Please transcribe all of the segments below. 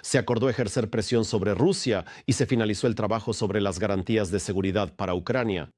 Se acordó ejercer presión sobre Rusia y se finalizó el trabajo sobre las garantías de seguridad para Ucrania.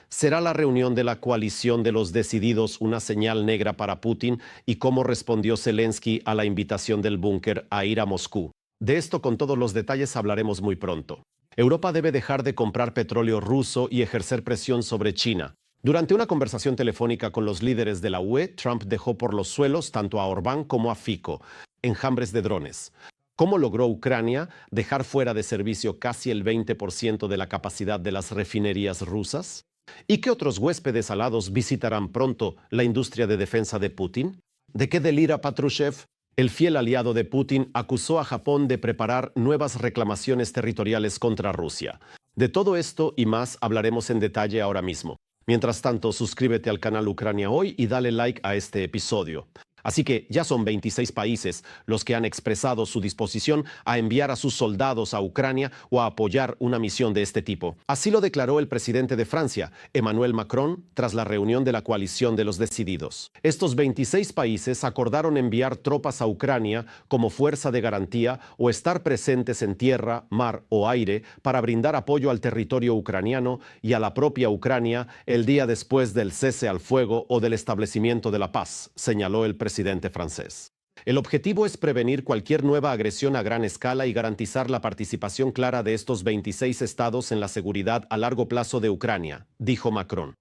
¿Será la reunión de la coalición de los decididos una señal negra para Putin y cómo respondió Zelensky a la invitación del búnker a ir a Moscú? De esto con todos los detalles hablaremos muy pronto. Europa debe dejar de comprar petróleo ruso y ejercer presión sobre China. Durante una conversación telefónica con los líderes de la UE, Trump dejó por los suelos tanto a Orbán como a Fico, enjambres de drones. ¿Cómo logró Ucrania dejar fuera de servicio casi el 20% de la capacidad de las refinerías rusas? ¿Y qué otros huéspedes alados visitarán pronto la industria de defensa de Putin? ¿De qué delira Patrushev? El fiel aliado de Putin acusó a Japón de preparar nuevas reclamaciones territoriales contra Rusia. De todo esto y más hablaremos en detalle ahora mismo. Mientras tanto, suscríbete al canal Ucrania Hoy y dale like a este episodio. Así que ya son 26 países los que han expresado su disposición a enviar a sus soldados a Ucrania o a apoyar una misión de este tipo. Así lo declaró el presidente de Francia, Emmanuel Macron, tras la reunión de la coalición de los decididos. Estos 26 países acordaron enviar tropas a Ucrania como fuerza de garantía o estar presentes en tierra, mar o aire para brindar apoyo al territorio ucraniano y a la propia Ucrania el día después del cese al fuego o del establecimiento de la paz, señaló el presidente francés. El objetivo es prevenir cualquier nueva agresión a gran escala y garantizar la participación clara de estos 26 estados en la seguridad a largo plazo de Ucrania, dijo Macron.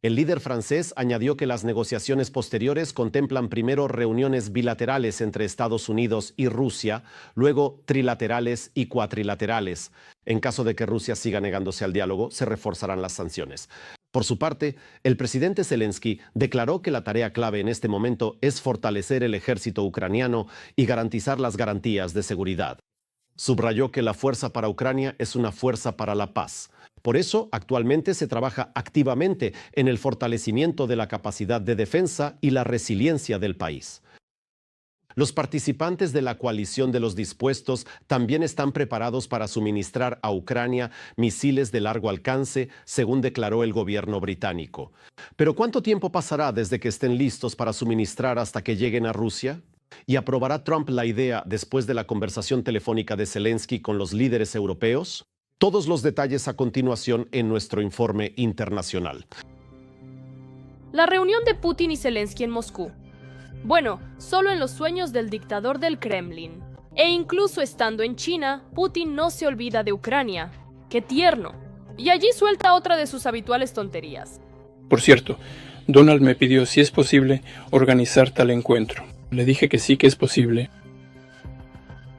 El líder francés añadió que las negociaciones posteriores contemplan primero reuniones bilaterales entre Estados Unidos y Rusia, luego trilaterales y cuatrilaterales. En caso de que Rusia siga negándose al diálogo, se reforzarán las sanciones. Por su parte, el presidente Zelensky declaró que la tarea clave en este momento es fortalecer el ejército ucraniano y garantizar las garantías de seguridad. Subrayó que la fuerza para Ucrania es una fuerza para la paz. Por eso, actualmente se trabaja activamente en el fortalecimiento de la capacidad de defensa y la resiliencia del país. Los participantes de la coalición de los dispuestos también están preparados para suministrar a Ucrania misiles de largo alcance, según declaró el gobierno británico. ¿Pero cuánto tiempo pasará desde que estén listos para suministrar hasta que lleguen a Rusia? ¿Y aprobará Trump la idea después de la conversación telefónica de Zelensky con los líderes europeos? Todos los detalles a continuación en nuestro informe internacional. La reunión de Putin y Zelensky en Moscú. Bueno, solo en los sueños del dictador del Kremlin. E incluso estando en China, Putin no se olvida de Ucrania. ¡Qué tierno! Y allí suelta otra de sus habituales tonterías. Por cierto, Donald me pidió si es posible organizar tal encuentro. Le dije que sí que es posible.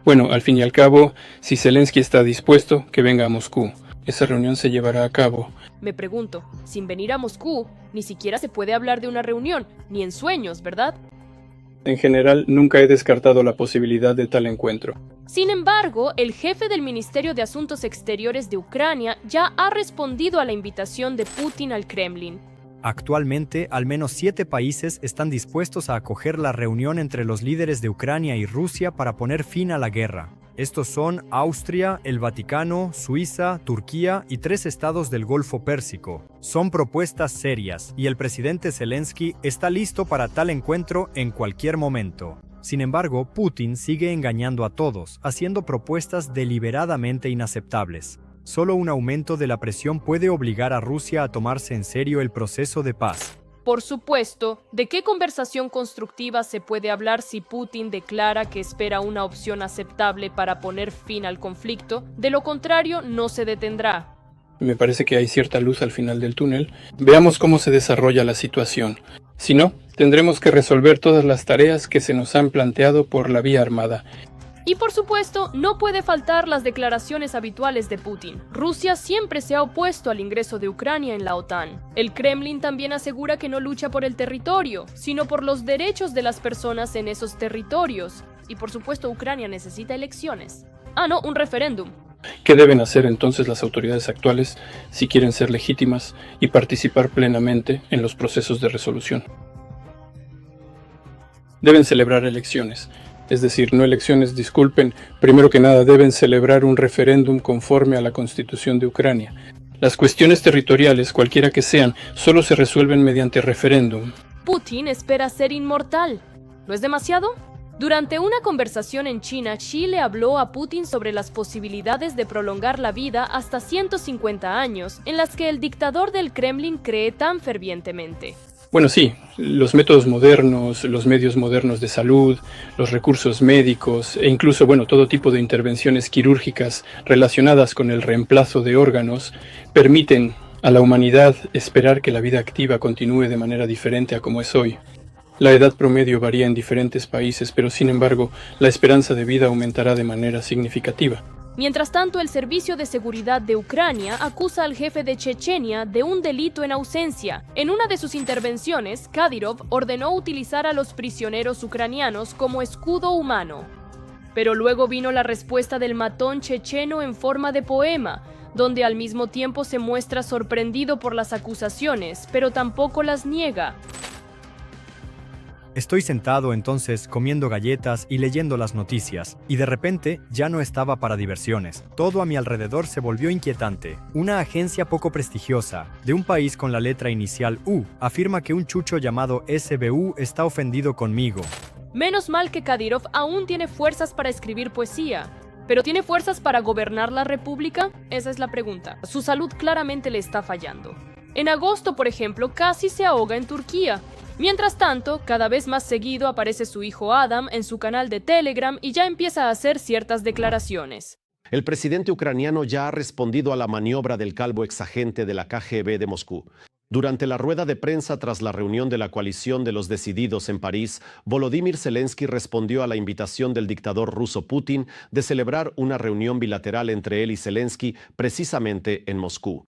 Bueno, al fin y al cabo, si Zelensky está dispuesto, que venga a Moscú. Esa reunión se llevará a cabo. Me pregunto, sin venir a Moscú, ni siquiera se puede hablar de una reunión, ni en sueños, ¿verdad? En general, nunca he descartado la posibilidad de tal encuentro. Sin embargo, el jefe del Ministerio de Asuntos Exteriores de Ucrania ya ha respondido a la invitación de Putin al Kremlin. Actualmente, al menos 7 países están dispuestos a acoger la reunión entre los líderes de Ucrania y Rusia para poner fin a la guerra. Estos son Austria, el Vaticano, Suiza, Turquía y 3 estados del Golfo Pérsico. Son propuestas serias y el presidente Zelensky está listo para tal encuentro en cualquier momento. Sin embargo, Putin sigue engañando a todos, haciendo propuestas deliberadamente inaceptables. Solo un aumento de la presión puede obligar a Rusia a tomarse en serio el proceso de paz. Por supuesto, ¿de qué conversación constructiva se puede hablar si Putin declara que espera una opción aceptable para poner fin al conflicto? De lo contrario, no se detendrá. Me parece que hay cierta luz al final del túnel. Veamos cómo se desarrolla la situación. Si no, tendremos que resolver todas las tareas que se nos han planteado por la vía armada. Y por supuesto, no puede faltar las declaraciones habituales de Putin. Rusia siempre se ha opuesto al ingreso de Ucrania en la OTAN. El Kremlin también asegura que no lucha por el territorio, sino por los derechos de las personas en esos territorios. Y por supuesto, Ucrania necesita elecciones. Un referéndum. ¿Qué deben hacer entonces las autoridades actuales si quieren ser legítimas y participar plenamente en los procesos de resolución? Deben celebrar elecciones. Es decir, no elecciones, disculpen, primero que nada deben celebrar un referéndum conforme a la Constitución de Ucrania. Las cuestiones territoriales, cualquiera que sean, solo se resuelven mediante referéndum. Putin espera ser inmortal. ¿No es demasiado? Durante una conversación en China, Xi le habló a Putin sobre las posibilidades de prolongar la vida hasta 150 años, en las que el dictador del Kremlin cree tan fervientemente. Bueno, sí, los métodos modernos, los medios modernos de salud, los recursos médicos e incluso, todo tipo de intervenciones quirúrgicas relacionadas con el reemplazo de órganos permiten a la humanidad esperar que la vida activa continúe de manera diferente a como es hoy. La edad promedio varía en diferentes países, pero sin embargo, la esperanza de vida aumentará de manera significativa. Mientras tanto, el Servicio de Seguridad de Ucrania acusa al jefe de Chechenia de un delito en ausencia. En una de sus intervenciones, Kadyrov ordenó utilizar a los prisioneros ucranianos como escudo humano. Pero luego vino la respuesta del matón checheno en forma de poema, donde al mismo tiempo se muestra sorprendido por las acusaciones, pero tampoco las niega. Estoy sentado entonces comiendo galletas y leyendo las noticias, y de repente ya no estaba para diversiones. Todo a mi alrededor se volvió inquietante. Una agencia poco prestigiosa, de un país con la letra inicial U, afirma que un chucho llamado SBU está ofendido conmigo. Menos mal que Kadyrov aún tiene fuerzas para escribir poesía. ¿Pero tiene fuerzas para gobernar la república? Esa es la pregunta. Su salud claramente le está fallando. En agosto, por ejemplo, casi se ahoga en Turquía. Mientras tanto, cada vez más seguido aparece su hijo Adam en su canal de Telegram y ya empieza a hacer ciertas declaraciones. El presidente ucraniano ya ha respondido a la maniobra del calvo exagente de la KGB de Moscú. Durante la rueda de prensa tras la reunión de la coalición de los decididos en París, Volodymyr Zelensky respondió a la invitación del dictador ruso Putin de celebrar una reunión bilateral entre él y Zelensky precisamente en Moscú.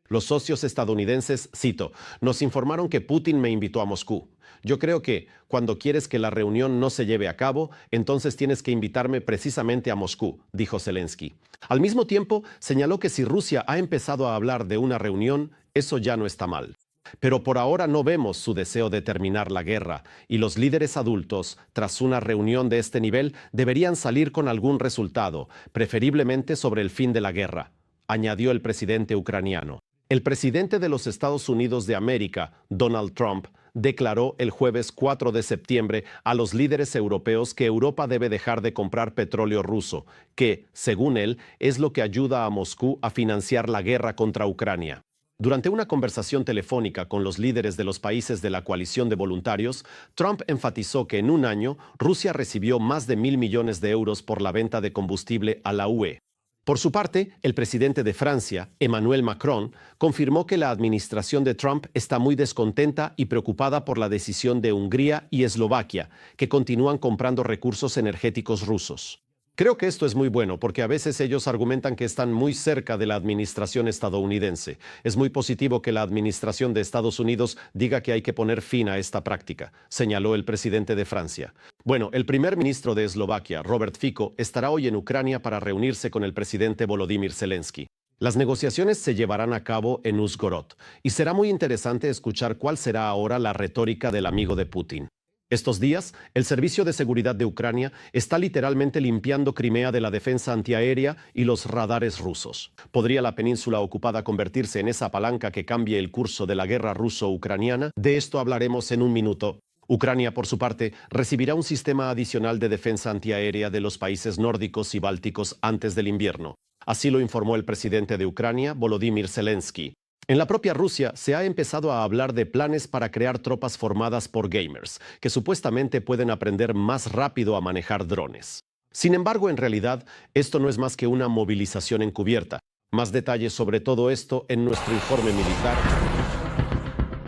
Los socios estadounidenses, cito, nos informaron que Putin me invitó a Moscú. Yo creo que, cuando quieres que la reunión no se lleve a cabo, entonces tienes que invitarme precisamente a Moscú, dijo Zelensky. Al mismo tiempo, señaló que si Rusia ha empezado a hablar de una reunión, eso ya no está mal. Pero por ahora no vemos su deseo de terminar la guerra, y los líderes adultos, tras una reunión de este nivel, deberían salir con algún resultado, preferiblemente sobre el fin de la guerra, añadió el presidente ucraniano. El presidente de los Estados Unidos de América, Donald Trump, declaró el jueves 4 de septiembre a los líderes europeos que Europa debe dejar de comprar petróleo ruso, que, según él, es lo que ayuda a Moscú a financiar la guerra contra Ucrania. Durante una conversación telefónica con los líderes de los países de la coalición de voluntarios, Trump enfatizó que en un año Rusia recibió más de 1.000 millones de euros por la venta de combustible a la UE. Por su parte, el presidente de Francia, Emmanuel Macron, confirmó que la administración de Trump está muy descontenta y preocupada por la decisión de Hungría y Eslovaquia, que continúan comprando recursos energéticos rusos. Creo que esto es muy bueno porque a veces ellos argumentan que están muy cerca de la administración estadounidense. Es muy positivo que la administración de Estados Unidos diga que hay que poner fin a esta práctica, señaló el presidente de Francia. Bueno, el primer ministro de Eslovaquia, Robert Fico, estará hoy en Ucrania para reunirse con el presidente Volodymyr Zelensky. Las negociaciones se llevarán a cabo en Uzhhorod y será muy interesante escuchar cuál será ahora la retórica del amigo de Putin. Estos días, el Servicio de Seguridad de Ucrania está literalmente limpiando Crimea de la defensa antiaérea y los radares rusos. ¿Podría la península ocupada convertirse en esa palanca que cambie el curso de la guerra ruso-ucraniana? De esto hablaremos en un minuto. Ucrania, por su parte, recibirá un sistema adicional de defensa antiaérea de los países nórdicos y bálticos antes del invierno. Así lo informó el presidente de Ucrania, Volodymyr Zelensky. En la propia Rusia se ha empezado a hablar de planes para crear tropas formadas por gamers, que supuestamente pueden aprender más rápido a manejar drones. Sin embargo, en realidad, esto no es más que una movilización encubierta. Más detalles sobre todo esto en nuestro informe militar.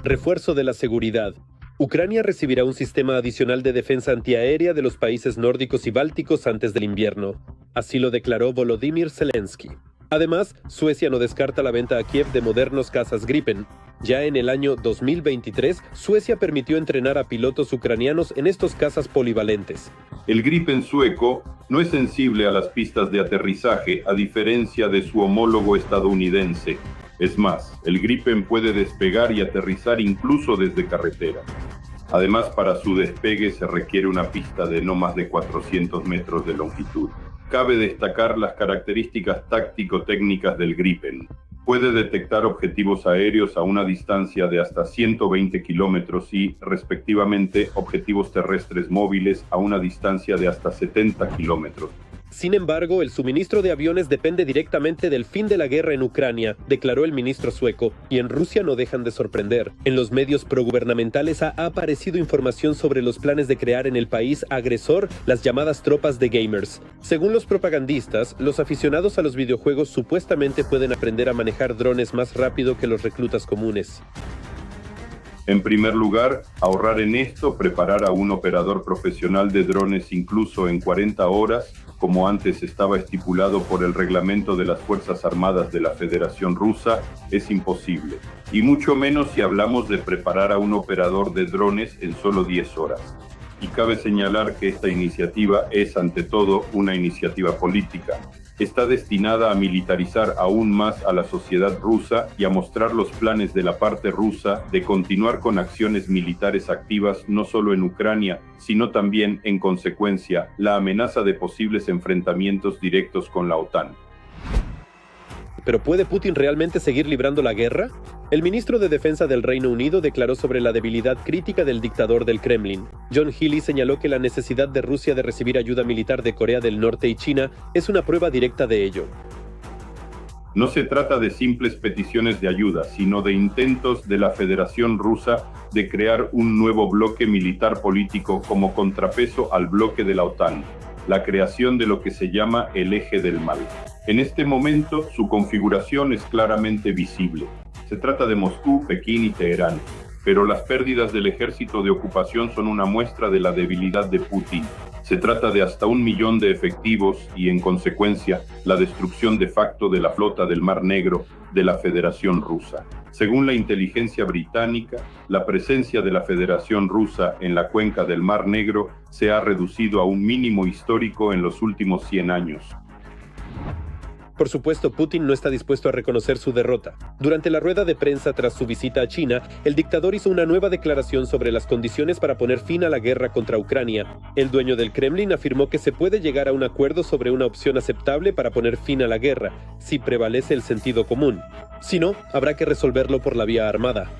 Refuerzo de la seguridad. Ucrania recibirá un sistema adicional de defensa antiaérea de los países nórdicos y bálticos antes del invierno. Así lo declaró Volodymyr Zelensky. Además, Suecia no descarta la venta a Kiev de modernos cazas Gripen. Ya en el año 2023, Suecia permitió entrenar a pilotos ucranianos en estos cazas polivalentes. El Gripen sueco no es sensible a las pistas de aterrizaje, a diferencia de su homólogo estadounidense. Es más, el Gripen puede despegar y aterrizar incluso desde carretera. Además, para su despegue se requiere una pista de no más de 400 metros de longitud. Cabe destacar las características táctico-técnicas del Gripen. puede detectar objetivos aéreos a una distancia de hasta 120 kilómetros y, respectivamente, objetivos terrestres móviles a una distancia de hasta 70 kilómetros. Sin embargo, el suministro de aviones depende directamente del fin de la guerra en Ucrania, declaró el ministro sueco, y en Rusia no dejan de sorprender. En los medios progubernamentales ha aparecido información sobre los planes de crear en el país agresor las llamadas tropas de gamers. Según los propagandistas, los aficionados a los videojuegos supuestamente pueden aprender a manejar drones más rápido que los reclutas comunes. En primer lugar, ahorrar en esto, preparar a un operador profesional de drones incluso en 40 horas, como antes estaba estipulado por el reglamento de las Fuerzas Armadas de la Federación Rusa, es imposible. Y mucho menos si hablamos de preparar a un operador de drones en solo 10 horas. Y cabe señalar que esta iniciativa es ante todo una iniciativa política. Está destinada a militarizar aún más a la sociedad rusa y a mostrar los planes de la parte rusa de continuar con acciones militares activas no solo en Ucrania, sino también, en consecuencia, la amenaza de posibles enfrentamientos directos con la OTAN. ¿Pero puede Putin realmente seguir librando la guerra? El ministro de Defensa del Reino Unido declaró sobre la debilidad crítica del dictador del Kremlin. John Healey señaló que la necesidad de Rusia de recibir ayuda militar de Corea del Norte y China es una prueba directa de ello. No se trata de simples peticiones de ayuda, sino de intentos de la Federación Rusa de crear un nuevo bloque militar político como contrapeso al bloque de la OTAN, la creación de lo que se llama el eje del mal. En este momento, su configuración es claramente visible. Se trata de Moscú, Pekín y Teherán, pero las pérdidas del ejército de ocupación son una muestra de la debilidad de Putin. Se trata de hasta 1 millón de efectivos y, en consecuencia, la destrucción de facto de la flota del Mar Negro de la Federación Rusa. Según la inteligencia británica, la presencia de la Federación Rusa en la cuenca del Mar Negro se ha reducido a un mínimo histórico en los últimos 100 años. Por supuesto, Putin no está dispuesto a reconocer su derrota. Durante la rueda de prensa tras su visita a China, el dictador hizo una nueva declaración sobre las condiciones para poner fin a la guerra contra Ucrania. El dueño del Kremlin afirmó que se puede llegar a un acuerdo sobre una opción aceptable para poner fin a la guerra, si prevalece el sentido común. Si no, habrá que resolverlo por la vía armada.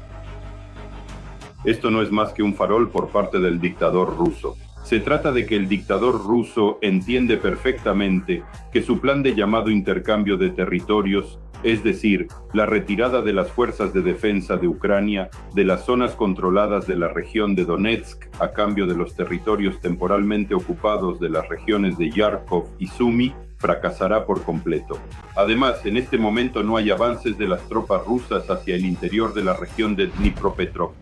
Esto no es más que un farol por parte del dictador ruso. Se trata de que el dictador ruso entiende perfectamente que su plan de llamado intercambio de territorios, es decir, la retirada de las fuerzas de defensa de Ucrania de las zonas controladas de la región de Donetsk a cambio de los territorios temporalmente ocupados de las regiones de Yarkov y Sumy, fracasará por completo. Además, en este momento no hay avances de las tropas rusas hacia el interior de la región de Dnipropetrovsk.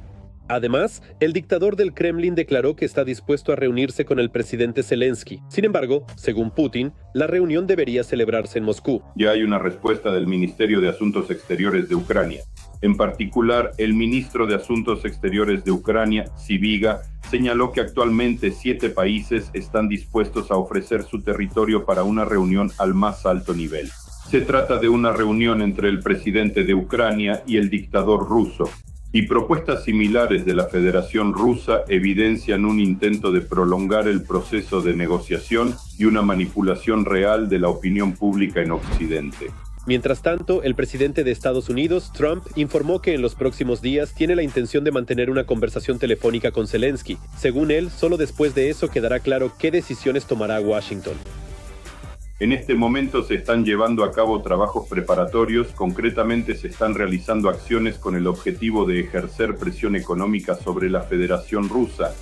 Además, el dictador del Kremlin declaró que está dispuesto a reunirse con el presidente Zelensky. Sin embargo, según Putin, la reunión debería celebrarse en Moscú. Ya hay una respuesta del Ministerio de Asuntos Exteriores de Ucrania. En particular, el ministro de Asuntos Exteriores de Ucrania, Sybiga, señaló que actualmente 7 países están dispuestos a ofrecer su territorio para una reunión al más alto nivel. Se trata de una reunión entre el presidente de Ucrania y el dictador ruso. Y propuestas similares de la Federación Rusa evidencian un intento de prolongar el proceso de negociación y una manipulación real de la opinión pública en Occidente. Mientras tanto, el presidente de Estados Unidos, Trump, informó que en los próximos días tiene la intención de mantener una conversación telefónica con Zelensky. Según él, solo después de eso quedará claro qué decisiones tomará Washington. En este momento se están llevando a cabo trabajos preparatorios, concretamente se están realizando acciones con el objetivo de ejercer presión económica sobre la Federación Rusa.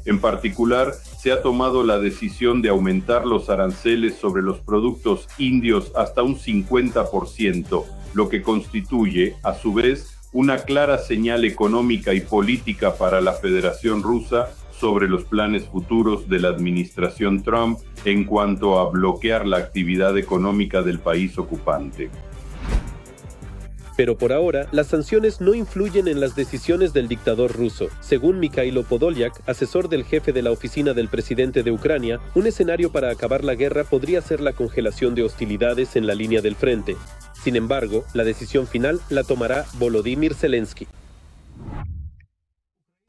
En particular, se ha tomado la decisión de aumentar los aranceles sobre los productos indios hasta un 50%, lo que constituye, a su vez, una clara señal económica y política para la Federación Rusa sobre los planes futuros de la administración Trump en cuanto a bloquear la actividad económica del país ocupante. Pero por ahora, las sanciones no influyen en las decisiones del dictador ruso. Según Mikhailo Podolyak, asesor del jefe de la oficina del presidente de Ucrania, un escenario para acabar la guerra podría ser la congelación de hostilidades en la línea del frente. Sin embargo, la decisión final la tomará Volodymyr Zelensky.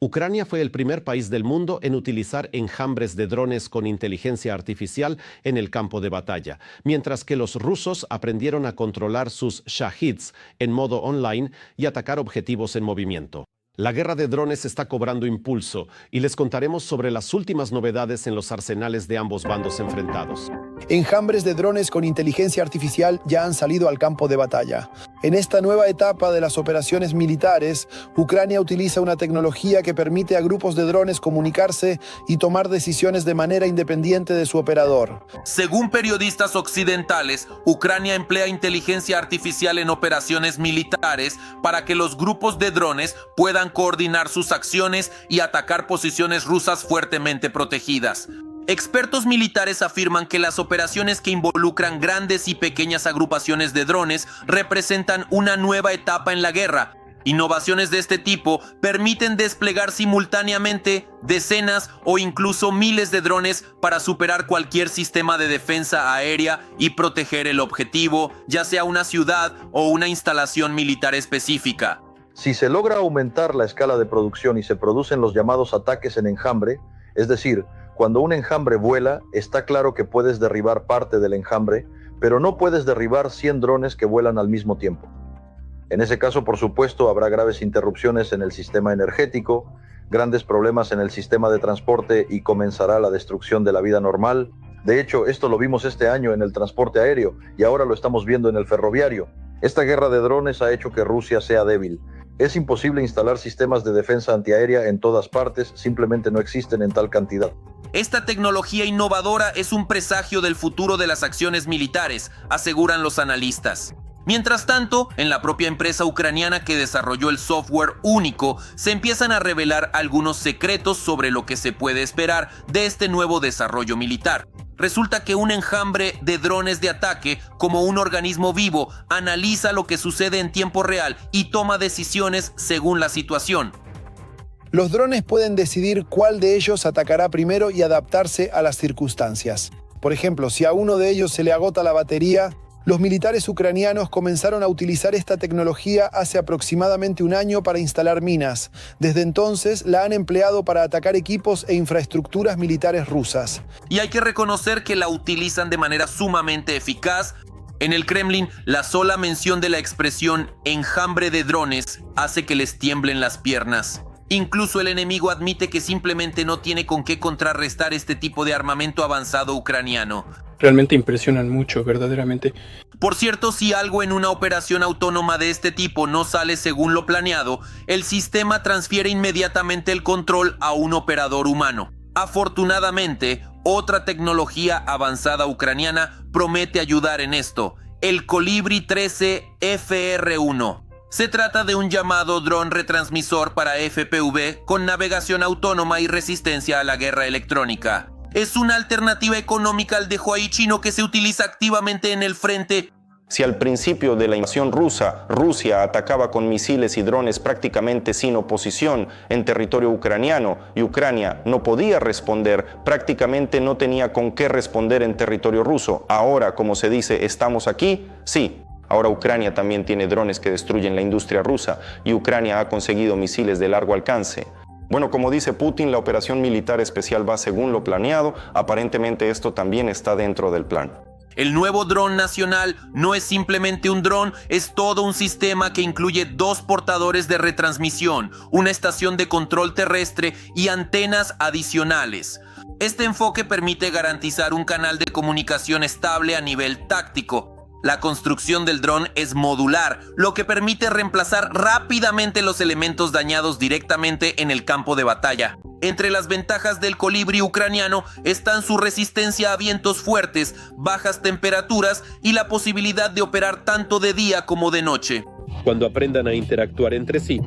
Ucrania fue el primer país del mundo en utilizar enjambres de drones con inteligencia artificial en el campo de batalla, mientras que los rusos aprendieron a controlar sus Shahids en modo online y atacar objetivos en movimiento. La guerra de drones está cobrando impulso y les contaremos sobre las últimas novedades en los arsenales de ambos bandos enfrentados. Enjambres de drones con inteligencia artificial ya han salido al campo de batalla. En esta nueva etapa de las operaciones militares, Ucrania utiliza una tecnología que permite a grupos de drones comunicarse y tomar decisiones de manera independiente de su operador. Según periodistas occidentales, Ucrania emplea inteligencia artificial en operaciones militares para que los grupos de drones puedan coordinar sus acciones y atacar posiciones rusas fuertemente protegidas. Expertos militares afirman que las operaciones que involucran grandes y pequeñas agrupaciones de drones representan una nueva etapa en la guerra. Innovaciones de este tipo permiten desplegar simultáneamente decenas o incluso miles de drones para superar cualquier sistema de defensa aérea y proteger el objetivo, ya sea una ciudad o una instalación militar específica. Si se logra aumentar la escala de producción y se producen los llamados ataques en enjambre, es decir, cuando un enjambre vuela, está claro que puedes derribar parte del enjambre, pero no puedes derribar 100 drones que vuelan al mismo tiempo. En ese caso, por supuesto, habrá graves interrupciones en el sistema energético, grandes problemas en el sistema de transporte y comenzará la destrucción de la vida normal. De hecho, esto lo vimos este año en el transporte aéreo y ahora lo estamos viendo en el ferroviario. Esta guerra de drones ha hecho que Rusia sea débil. Es imposible instalar sistemas de defensa antiaérea en todas partes, simplemente no existen en tal cantidad. Esta tecnología innovadora es un presagio del futuro de las acciones militares, aseguran los analistas. Mientras tanto, en la propia empresa ucraniana que desarrolló el software único, se empiezan a revelar algunos secretos sobre lo que se puede esperar de este nuevo desarrollo militar. Resulta que un enjambre de drones de ataque, como un organismo vivo, analiza lo que sucede en tiempo real y toma decisiones según la situación. Los drones pueden decidir cuál de ellos atacará primero y adaptarse a las circunstancias. Por ejemplo, si a uno de ellos se le agota la batería, los militares ucranianos comenzaron a utilizar esta tecnología hace aproximadamente un año para instalar minas. Desde entonces la han empleado para atacar equipos e infraestructuras militares rusas. Y hay que reconocer que la utilizan de manera sumamente eficaz. En el Kremlin, la sola mención de la expresión enjambre de drones hace que les tiemblen las piernas. Incluso el enemigo admite que simplemente no tiene con qué contrarrestar este tipo de armamento avanzado ucraniano. Realmente impresionan mucho, verdaderamente. Por cierto, si algo en una operación autónoma de este tipo no sale según lo planeado, el sistema transfiere inmediatamente el control a un operador humano. Afortunadamente, otra tecnología avanzada ucraniana promete ayudar en esto, el Colibri 13 FR1. Se trata de un llamado dron retransmisor para FPV con navegación autónoma y resistencia a la guerra electrónica. Es una alternativa económica al de Huawei chino que se utiliza activamente en el frente. Si al principio de la invasión rusa, Rusia atacaba con misiles y drones prácticamente sin oposición en territorio ucraniano y Ucrania no podía responder, prácticamente no tenía con qué responder en territorio ruso. Ahora, como se dice, ¿estamos aquí? Sí. Ahora Ucrania también tiene drones que destruyen la industria rusa y Ucrania ha conseguido misiles de largo alcance. Bueno, como dice Putin, la operación militar especial va según lo planeado. Aparentemente esto también está dentro del plan. El nuevo dron nacional no es simplemente un dron, es todo un sistema que incluye 2 portadores de retransmisión, una estación de control terrestre y antenas adicionales. Este enfoque permite garantizar un canal de comunicación estable a nivel táctico. La construcción del dron es modular, lo que permite reemplazar rápidamente los elementos dañados directamente en el campo de batalla. Entre las ventajas del Colibri ucraniano están su resistencia a vientos fuertes, bajas temperaturas y la posibilidad de operar tanto de día como de noche. Cuando aprendan a interactuar entre sí,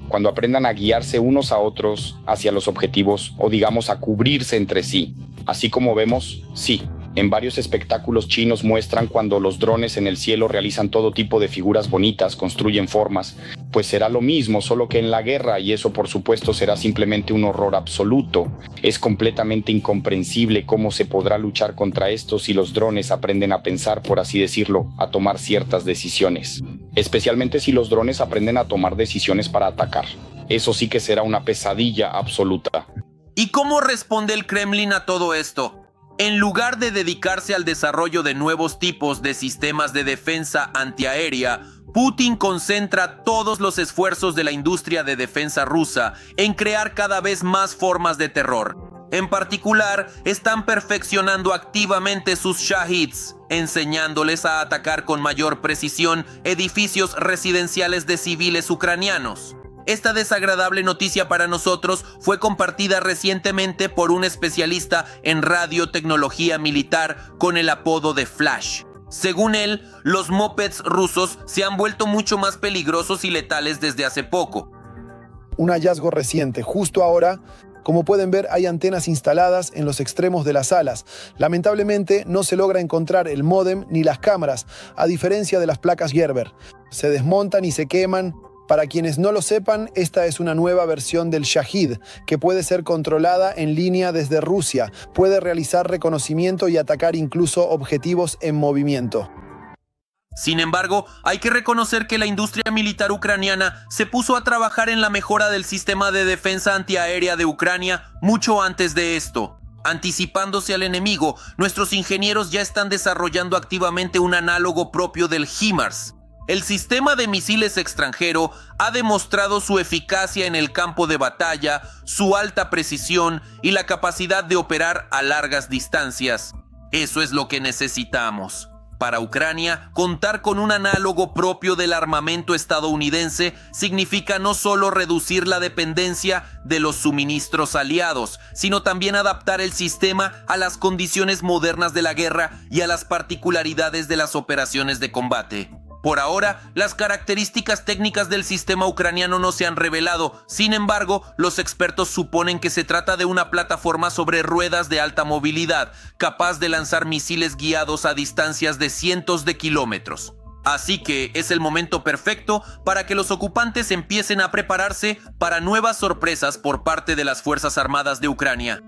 cuando aprendan a guiarse unos a otros hacia los objetivos o digamos a cubrirse entre sí. Así como vemos, sí. En varios espectáculos chinos muestran cuando los drones en el cielo realizan todo tipo de figuras bonitas, construyen formas. Pues será lo mismo, solo que en la guerra, y eso por supuesto será simplemente un horror absoluto. Es completamente incomprensible cómo se podrá luchar contra esto si los drones aprenden a pensar, por así decirlo, a tomar ciertas decisiones. Especialmente si los drones aprenden a tomar decisiones para atacar. eso sí que será una pesadilla absoluta. ¿Y cómo responde el Kremlin a todo esto? En lugar de dedicarse al desarrollo de nuevos tipos de sistemas de defensa antiaérea, Putin concentra todos los esfuerzos de la industria de defensa rusa en crear cada vez más formas de terror. En particular, están perfeccionando activamente sus Shahids, enseñándoles a atacar con mayor precisión edificios residenciales de civiles ucranianos. Esta desagradable noticia para nosotros fue compartida recientemente por un especialista en radiotecnología militar con el apodo de Flash. Según él, los mopeds rusos se han vuelto mucho más peligrosos y letales desde hace poco. Un hallazgo reciente, justo ahora. Como pueden ver, hay antenas instaladas en los extremos de las alas. Lamentablemente, no se logra encontrar el módem ni las cámaras, a diferencia de las placas Gerber. Se desmontan y se queman. Para quienes no lo sepan, esta es una nueva versión del Shahid, que puede ser controlada en línea desde Rusia. Puede realizar reconocimiento y atacar incluso objetivos en movimiento. Sin embargo, hay que reconocer que la industria militar ucraniana se puso a trabajar en la mejora del sistema de defensa antiaérea de Ucrania mucho antes de esto. Anticipándose al enemigo, nuestros ingenieros ya están desarrollando activamente un análogo propio del HIMARS. El sistema de misiles extranjero ha demostrado su eficacia en el campo de batalla, su alta precisión y la capacidad de operar a largas distancias. Eso es lo que necesitamos. Para Ucrania, contar con un análogo propio del armamento estadounidense significa no solo reducir la dependencia de los suministros aliados, sino también adaptar el sistema a las condiciones modernas de la guerra y a las particularidades de las operaciones de combate. Por ahora, las características técnicas del sistema ucraniano no se han revelado. Sin embargo, los expertos suponen que se trata de una plataforma sobre ruedas de alta movilidad, capaz de lanzar misiles guiados a distancias de cientos de kilómetros. Así que es el momento perfecto para que los ocupantes empiecen a prepararse para nuevas sorpresas por parte de las Fuerzas Armadas de Ucrania.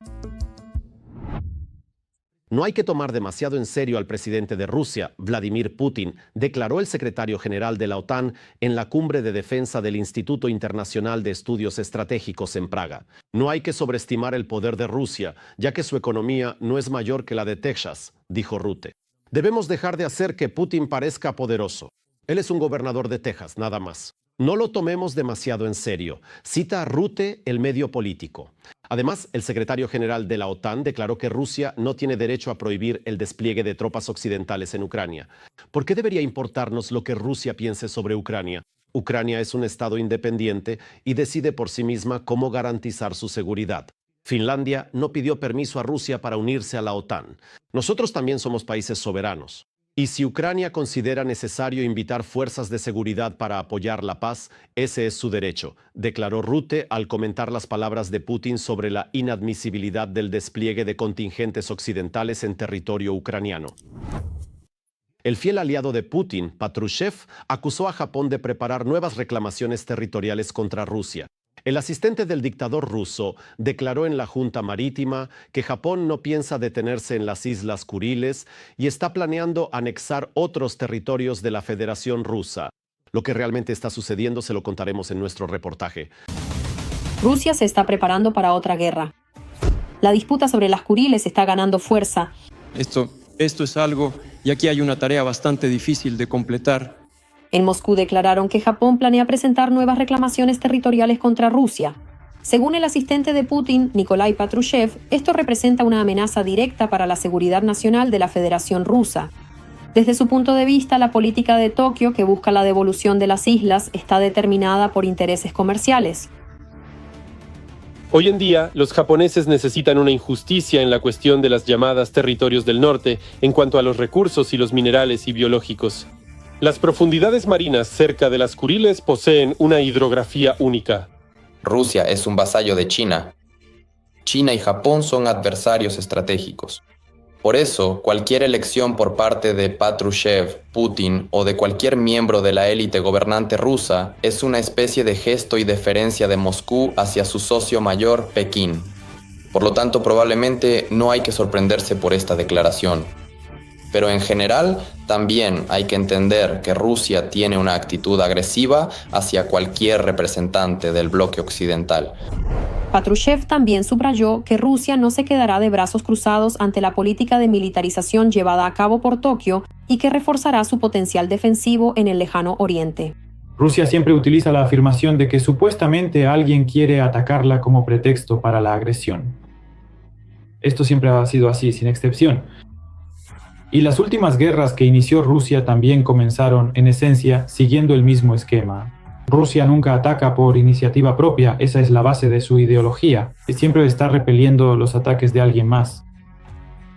No hay que tomar demasiado en serio al presidente de Rusia, Vladimir Putin, declaró el secretario general de la OTAN en la cumbre de defensa del Instituto Internacional de Estudios Estratégicos en Praga. No hay que sobreestimar el poder de Rusia, ya que su economía no es mayor que la de Texas, dijo Rutte. Debemos dejar de hacer que Putin parezca poderoso. Él es un gobernador de Texas, nada más. No lo tomemos demasiado en serio, cita a Rutte el medio político. Además, el secretario general de la OTAN declaró que Rusia no tiene derecho a prohibir el despliegue de tropas occidentales en Ucrania. ¿Por qué debería importarnos lo que Rusia piense sobre Ucrania? Ucrania es un estado independiente y decide por sí misma cómo garantizar su seguridad. Finlandia no pidió permiso a Rusia para unirse a la OTAN. Nosotros también somos países soberanos. Y si Ucrania considera necesario invitar fuerzas de seguridad para apoyar la paz, ese es su derecho, declaró Rutte al comentar las palabras de Putin sobre la inadmisibilidad del despliegue de contingentes occidentales en territorio ucraniano. El fiel aliado de Putin, Patrushev, acusó a Japón de preparar nuevas reclamaciones territoriales contra Rusia. El asistente del dictador ruso declaró en la Junta Marítima que Japón no piensa detenerse en las Islas Kuriles y está planeando anexar otros territorios de la Federación Rusa. Lo que realmente está sucediendo se lo contaremos en nuestro reportaje. Rusia se está preparando para otra guerra. La disputa sobre las Kuriles está ganando fuerza. Esto es algo, y aquí hay una tarea bastante difícil de completar. En Moscú declararon que Japón planea presentar nuevas reclamaciones territoriales contra Rusia. Según el asistente de Putin, Nikolai Patrushev, esto representa una amenaza directa para la seguridad nacional de la Federación Rusa. Desde su punto de vista, la política de Tokio, que busca la devolución de las islas, está determinada por intereses comerciales. Hoy en día, los japoneses necesitan una injusticia en la cuestión de las llamadas territorios del norte en cuanto a los recursos y los minerales y biológicos. Las profundidades marinas cerca de las Kuriles poseen una hidrografía única. Rusia es un vasallo de China. China y Japón son adversarios estratégicos. Por eso, cualquier elección por parte de Patrushev, Putin o de cualquier miembro de la élite gobernante rusa es una especie de gesto y deferencia de Moscú hacia su socio mayor, Pekín. Por lo tanto, probablemente no hay que sorprenderse por esta declaración. Pero en general, también hay que entender que Rusia tiene una actitud agresiva hacia cualquier representante del bloque occidental. Patrushev también subrayó que Rusia no se quedará de brazos cruzados ante la política de militarización llevada a cabo por Tokio y que reforzará su potencial defensivo en el lejano oriente. Rusia siempre utiliza la afirmación de que supuestamente alguien quiere atacarla como pretexto para la agresión. Esto siempre ha sido así, sin excepción. Y las últimas guerras que inició Rusia también comenzaron, en esencia, siguiendo el mismo esquema. Rusia nunca ataca por iniciativa propia, esa es la base de su ideología, y siempre está repeliendo los ataques de alguien más.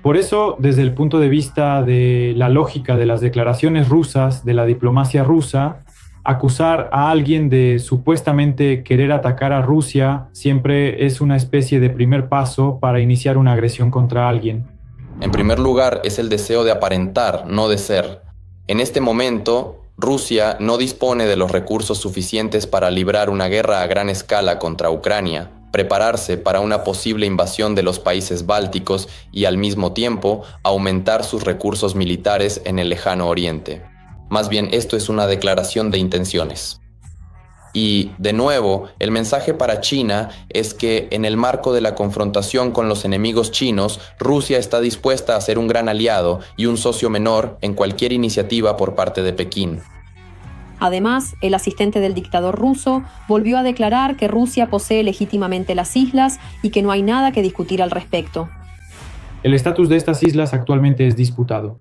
Por eso, desde el punto de vista de la lógica de las declaraciones rusas, de la diplomacia rusa, acusar a alguien de supuestamente querer atacar a Rusia siempre es una especie de primer paso para iniciar una agresión contra alguien. En primer lugar, es el deseo de aparentar, no de ser. En este momento, Rusia no dispone de los recursos suficientes para librar una guerra a gran escala contra Ucrania, prepararse para una posible invasión de los países bálticos y al mismo tiempo aumentar sus recursos militares en el lejano oriente. Más bien, esto es una declaración de intenciones. Y, de nuevo, el mensaje para China es que en el marco de la confrontación con los enemigos chinos, Rusia está dispuesta a ser un gran aliado y un socio menor en cualquier iniciativa por parte de Pekín. Además, el asistente del dictador ruso volvió a declarar que Rusia posee legítimamente las islas y que no hay nada que discutir al respecto. El estatus de estas islas actualmente es disputado.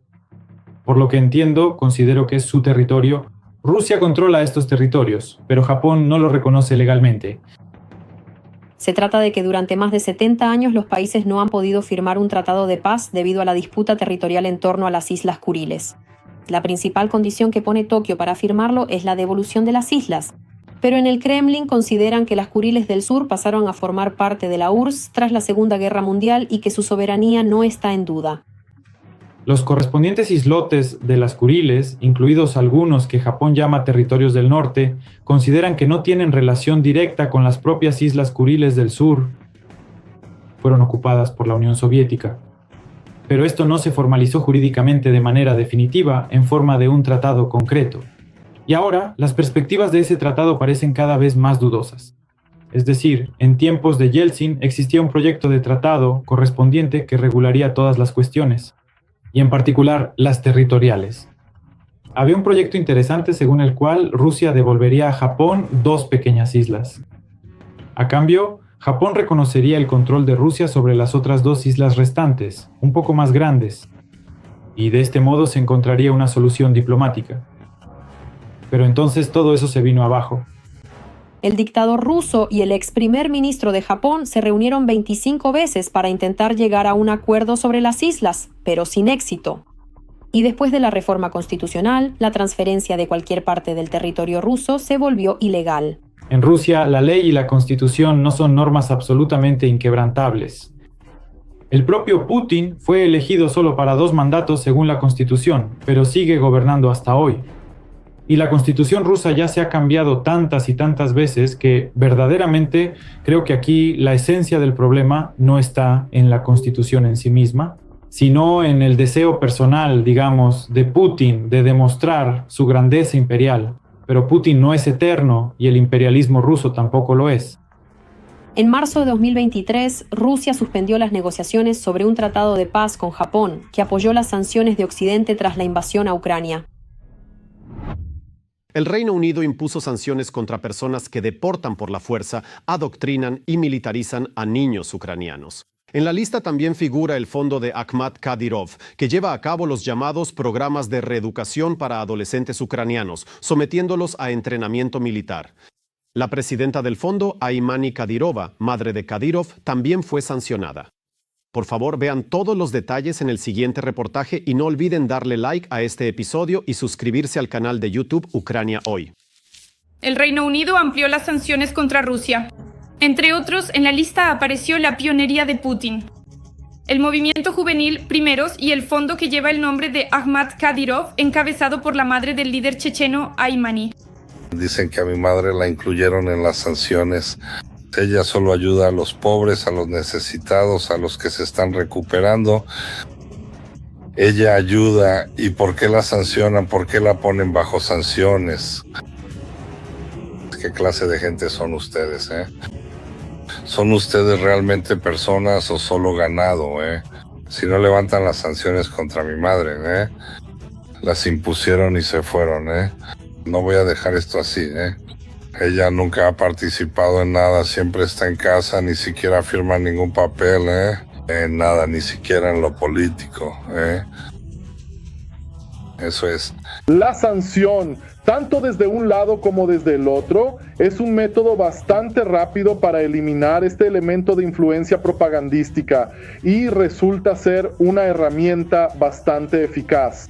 Por lo que entiendo, considero que es su territorio. Rusia controla estos territorios, pero Japón no lo reconoce legalmente. Se trata de que durante más de 70 años los países no han podido firmar un tratado de paz debido a la disputa territorial en torno a las Islas Kuriles. La principal condición que pone Tokio para firmarlo es la devolución de las islas, pero en el Kremlin consideran que las Kuriles del sur pasaron a formar parte de la URSS tras la Segunda Guerra Mundial y que su soberanía no está en duda. Los correspondientes islotes de las Kuriles, incluidos algunos que Japón llama territorios del norte, consideran que no tienen relación directa con las propias Islas Kuriles del sur. Fueron ocupadas por la Unión Soviética. Pero esto no se formalizó jurídicamente de manera definitiva en forma de un tratado concreto. Y ahora, las perspectivas de ese tratado parecen cada vez más dudosas. Es decir, en tiempos de Yeltsin existía un proyecto de tratado correspondiente que regularía todas las cuestiones, y en particular las territoriales. Había un proyecto interesante según el cual Rusia devolvería a Japón 2 pequeñas islas. A cambio, Japón reconocería el control de Rusia sobre las otras 2 islas restantes, un poco más grandes, y de este modo se encontraría una solución diplomática. Pero entonces todo eso se vino abajo. El dictador ruso y el ex primer ministro de Japón se reunieron 25 veces para intentar llegar a un acuerdo sobre las islas, pero sin éxito. Y después de la reforma constitucional, la transferencia de cualquier parte del territorio ruso se volvió ilegal. En Rusia, la ley y la constitución no son normas absolutamente inquebrantables. El propio Putin fue elegido solo para 2 mandatos según la constitución, pero sigue gobernando hasta hoy. Y la constitución rusa ya se ha cambiado tantas y tantas veces que verdaderamente creo que aquí la esencia del problema no está en la constitución en sí misma, sino en el deseo personal, digamos, de Putin de demostrar su grandeza imperial. Pero Putin no es eterno y el imperialismo ruso tampoco lo es. En marzo de 2023, Rusia suspendió las negociaciones sobre un tratado de paz con Japón, que apoyó las sanciones de Occidente tras la invasión a Ucrania. El Reino Unido impuso sanciones contra personas que deportan por la fuerza, adoctrinan y militarizan a niños ucranianos. En la lista también figura el fondo de Akhmat Kadyrov, que lleva a cabo los llamados programas de reeducación para adolescentes ucranianos, sometiéndolos a entrenamiento militar. La presidenta del fondo, Aymani Kadyrova, madre de Kadyrov, también fue sancionada. Por favor, vean todos los detalles en el siguiente reportaje y no olviden darle like a este episodio y suscribirse al canal de YouTube Ucrania Hoy. El Reino Unido amplió las sanciones contra Rusia. Entre otros, en la lista apareció la pionería de Putin, el movimiento juvenil Primeros y el fondo que lleva el nombre de Akhmat Kadyrov, encabezado por la madre del líder checheno Aymani. Dicen que a mi madre la incluyeron en las sanciones. Ella solo ayuda a los pobres, a los necesitados, a los que se están recuperando. ella ayuda. ¿Y por qué la sancionan? ¿Por qué la ponen bajo sanciones? ¿Qué clase de gente son ustedes, ¿Son ustedes realmente personas o solo ganado, Si no levantan las sanciones contra mi madre, Las impusieron y se fueron, No voy a dejar esto así, Ella nunca ha participado en nada, siempre está en casa, ni siquiera firma ningún papel, en nada, ni siquiera en lo político, Eso es. La sanción, tanto desde un lado como desde el otro, es un método bastante rápido para eliminar este elemento de influencia propagandística y resulta ser una herramienta bastante eficaz.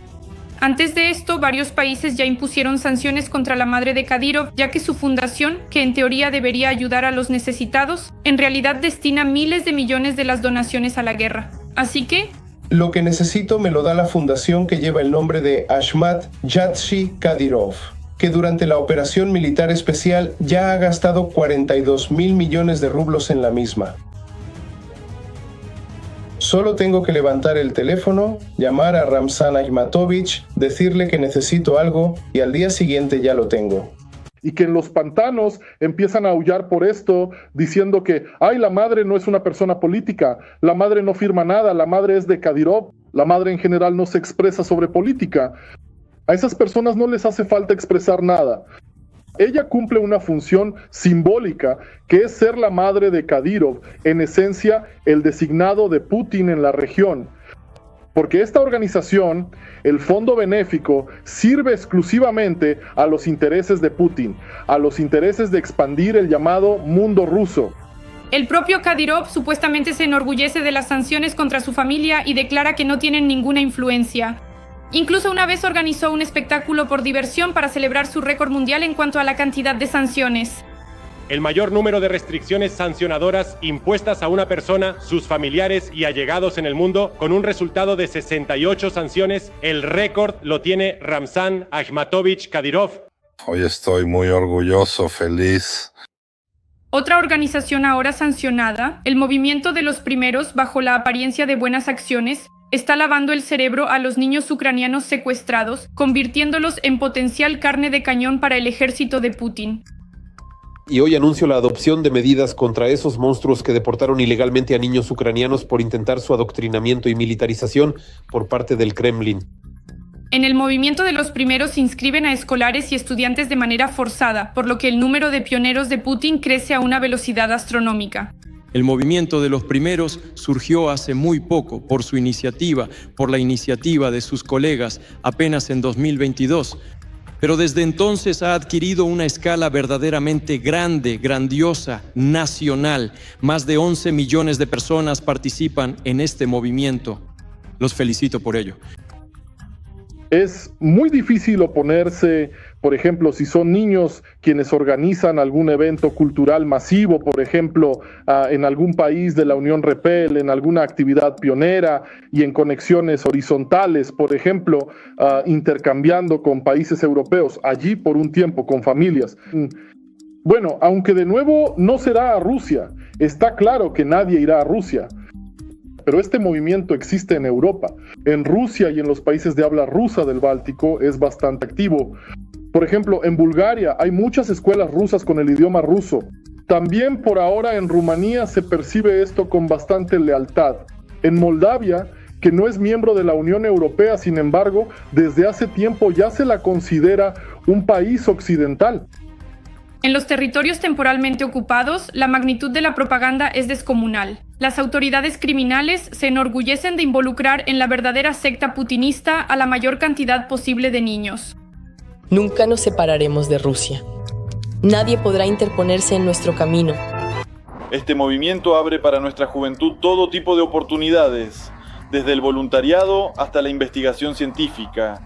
Antes de esto, varios países ya impusieron sanciones contra la madre de Kadyrov, ya que su fundación, que en teoría debería ayudar a los necesitados, en realidad destina miles de millones de las donaciones a la guerra. Así que lo que necesito me lo da la fundación que lleva el nombre de Ashmat Yatsi Kadyrov, que durante la operación militar especial ya ha gastado 42.000 millones de rublos en la misma. Solo tengo que levantar el teléfono, llamar a Ramzan Akhmatovich, decirle que necesito algo y al día siguiente ya lo tengo. Y que en los pantanos empiezan a aullar por esto, diciendo que, ay, la madre no es una persona política, la madre no firma nada, la madre es de Kadyrov, la madre en general no se expresa sobre política. A esas personas no les hace falta expresar nada. Ella cumple una función simbólica, que es ser la madre de Kadyrov, en esencia, el designado de Putin en la región. Porque esta organización, el Fondo Benéfico, sirve exclusivamente a los intereses de Putin, a los intereses de expandir el llamado mundo ruso. el propio Kadyrov supuestamente se enorgullece de las sanciones contra su familia y declara que no tienen ninguna influencia. Incluso una vez organizó un espectáculo por diversión para celebrar su récord mundial en cuanto a la cantidad de sanciones. El mayor número de restricciones sancionadoras impuestas a una persona, sus familiares y allegados en el mundo, con un resultado de 68 sanciones. El récord lo tiene Ramzan Akhmatovich Kadyrov. Hoy estoy muy orgulloso, feliz. Otra organización ahora sancionada, el Movimiento de los Primeros, bajo la apariencia de buenas acciones, está lavando el cerebro a los niños ucranianos secuestrados, convirtiéndolos en potencial carne de cañón para el ejército de Putin. Y hoy anuncio la adopción de medidas contra esos monstruos que deportaron ilegalmente a niños ucranianos por intentar su adoctrinamiento y militarización por parte del Kremlin. En el Movimiento de los Primeros se inscriben a escolares y estudiantes de manera forzada, por lo que el número de pioneros de Putin crece a una velocidad astronómica. El Movimiento de los Primeros surgió hace muy poco por su iniciativa, por la iniciativa de sus colegas, apenas en 2022. Pero desde entonces ha adquirido una escala verdaderamente grande, grandiosa, nacional. Más de 11 millones de personas participan en este movimiento. Los felicito por ello. Es muy difícil oponerse, por ejemplo, si son niños quienes organizan algún evento cultural masivo, por ejemplo, en algún país de la Unión Repel, en alguna actividad pionera y en conexiones horizontales, por ejemplo, intercambiando con países europeos, allí por un tiempo, con familias. Bueno, aunque de nuevo no será a Rusia, está claro que nadie irá a Rusia. Pero este movimiento existe en Europa. En Rusia y en los países de habla rusa del Báltico es bastante activo. Por ejemplo, en Bulgaria hay muchas escuelas rusas con el idioma ruso. También por ahora en Rumanía se percibe esto con bastante lealtad. En Moldavia, que no es miembro de la Unión Europea, sin embargo, desde hace tiempo ya se la considera un país occidental. En los territorios temporalmente ocupados, la magnitud de la propaganda es descomunal. Las autoridades criminales se enorgullecen de involucrar en la verdadera secta putinista a la mayor cantidad posible de niños. Nunca nos separaremos de Rusia. Nadie podrá interponerse en nuestro camino. Este movimiento abre para nuestra juventud todo tipo de oportunidades, desde el voluntariado hasta la investigación científica,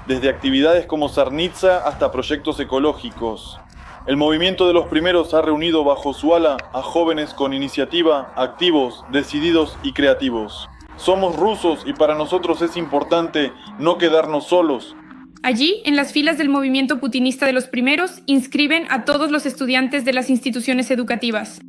desde actividades como Sarnitsa hasta proyectos ecológicos. El Movimiento de los Primeros ha reunido bajo su ala a jóvenes con iniciativa, activos, decididos y creativos. Somos rusos y para nosotros es importante no quedarnos solos. Allí, en las filas del movimiento putinista de los primeros, inscriben a todos los estudiantes de las instituciones educativas.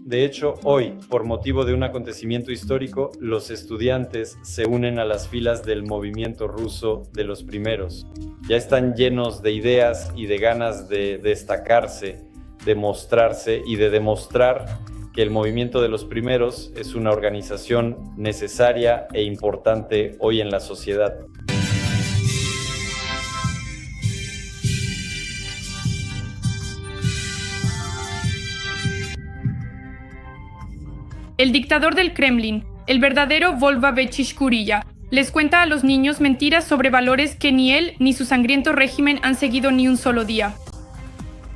De hecho, hoy, por motivo de un acontecimiento histórico, los estudiantes se unen a las filas del movimiento ruso de los primeros. Ya están llenos de ideas y de ganas de destacarse, de mostrarse y de demostrar que el movimiento de los primeros es una organización necesaria e importante hoy en la sociedad. El dictador del Kremlin, el verdadero Volvavechich Kurilla, les cuenta a los niños mentiras sobre valores que ni él ni su sangriento régimen han seguido ni un solo día.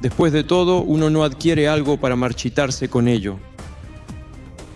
Después de todo, uno no adquiere algo para marchitarse con ello.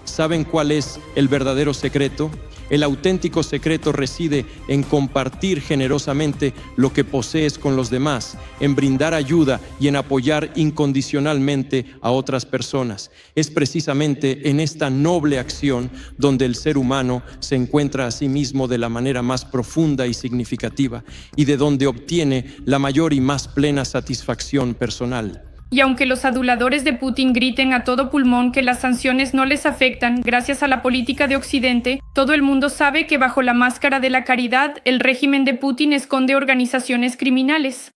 ¿Saben cuál es el verdadero secreto? El auténtico secreto reside en compartir generosamente lo que posees con los demás, en brindar ayuda y en apoyar incondicionalmente a otras personas. Es precisamente en esta noble acción donde el ser humano se encuentra a sí mismo de la manera más profunda y significativa y de donde obtiene la mayor y más plena satisfacción personal. Y aunque los aduladores de Putin griten a todo pulmón que las sanciones no les afectan gracias a la política de Occidente, todo el mundo sabe que bajo la máscara de la caridad, el régimen de Putin esconde organizaciones criminales.